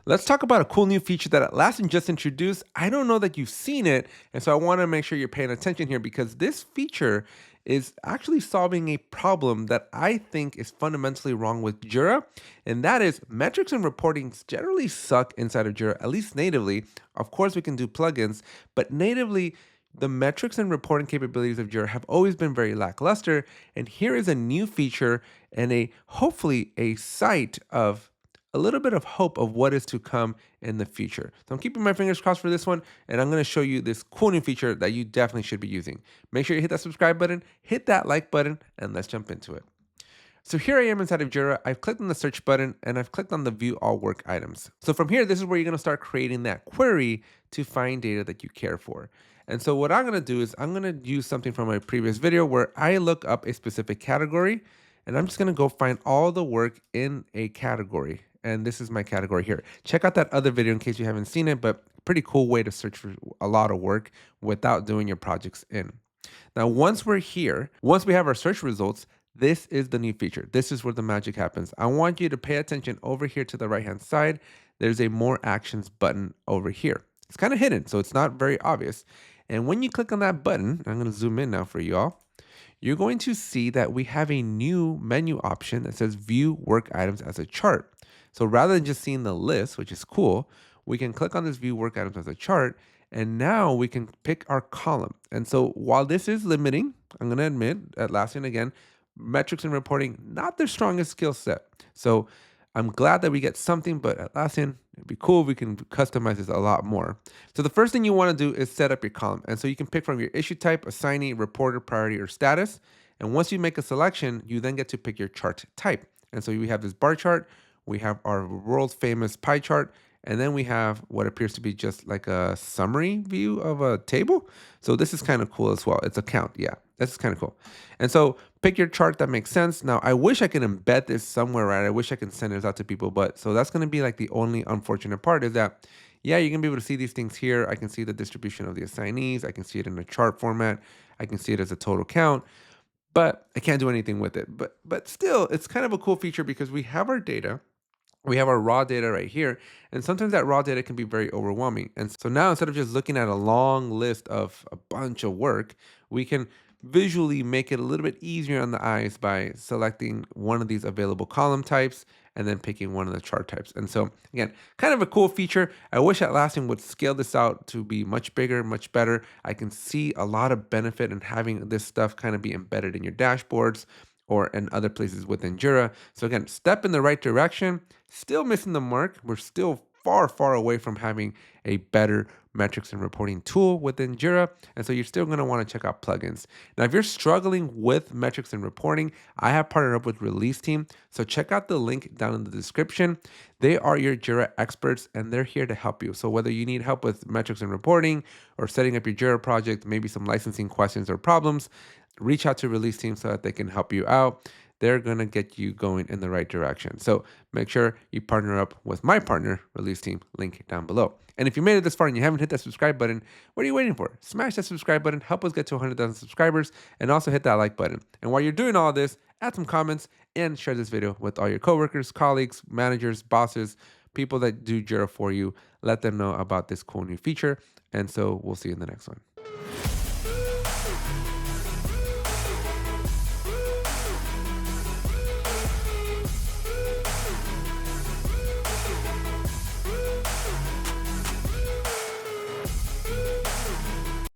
Let's talk about a cool new feature that Atlassian just introduced. I don't know that you've seen it, and so I want to make sure you're paying attention here because this feature is actually solving a problem that I think is fundamentally wrong with Jira, and that is metrics and reportings generally suck inside of Jira, at least natively. Of course, we can do plugins, but natively, the metrics and reporting capabilities of Jira have always been very lackluster, and here is a new feature and hopefully a sight of a little bit of hope of what is to come in the future. So I'm keeping my fingers crossed for this one, and I'm going to show you this cool new feature that you definitely should be using. Make sure you hit that subscribe button, hit that like button, and let's jump into it. So here I am inside of Jira. I've clicked on the search button and I've clicked on the view all work items. So from here, this is where you're going to start creating that query to find data that you care for. And so what I'm going to do is I'm going to use something from my previous video where I look up a specific category, and I'm just going to go find all the work in a category. And this is my category here. Check out that other video in case you haven't seen it, but pretty cool way to search for a lot of work without doing your projects in. Now, once we're here, once we have our search results, this is the new feature. This is where the magic happens. I want you to pay attention over here to the right-hand side. There's a more actions button over here. It's kind of hidden, so it's not very obvious. And when you click on that button, I'm going to zoom in now for you all. You're going to see that we have a new menu option that says view work items as a chart. So rather than just seeing the list, which is cool, we can click on this view work items as a chart, and now we can pick our column. And so while this is limiting, I'm going to admit, Atlassian again, metrics and reporting, not their strongest skill set. So I'm glad that we get something, but Atlassian, it'd be cool if we can customize this a lot more. So the first thing you want to do is set up your column. And so you can pick from your issue type, assignee, reporter, priority, or status. And once you make a selection, you then get to pick your chart type. And so we have this bar chart, we have our world famous pie chart, and then we have what appears to be just like a summary view of a table. So this is kind of cool as well. It's a count. Yeah, this is kind of cool. And so pick your chart that makes sense. Now, I wish I could embed this somewhere, right? I wish I could send this out to people, but so that's going to be like the only unfortunate part is that, yeah, you're going to be able to see these things here. I can see the distribution of the assignees. I can see it in a chart format. I can see it as a total count, but I can't do anything with it. But still, it's kind of a cool feature because we have our data. We have our raw data right here, and sometimes that raw data can be very overwhelming. And so now instead of just looking at a long list of a bunch of work, we can visually make it a little bit easier on the eyes by selecting one of these available column types and then picking one of the chart types. And so again, kind of a cool feature. I wish Atlassian would scale this out to be much bigger, much better. I can see a lot of benefit in having this stuff kind of be embedded in your dashboards or in other places within Jira. So again, step in the right direction, still missing the mark. We're still far, far away from having a better metrics and reporting tool within Jira. And so you're still gonna wanna check out plugins. Now, if you're struggling with metrics and reporting, I have partnered up with ReleaseTEAM. So check out the link down in the description. They are your Jira experts and they're here to help you. So whether you need help with metrics and reporting or setting up your Jira project, maybe some licensing questions or problems, reach out to ReleaseTEAM so that they can help you out. They're going to get you going in the right direction. So make sure you partner up with my partner, ReleaseTEAM, link down below. And if you made it this far and you haven't hit that subscribe button, what are you waiting for? Smash that subscribe button, help us get to 100,000 subscribers, and also hit that like button. And while you're doing all this, add some comments and share this video with all your coworkers, colleagues, managers, bosses, people that do Jira for you. Let them know about this cool new feature. And so we'll see you in the next one.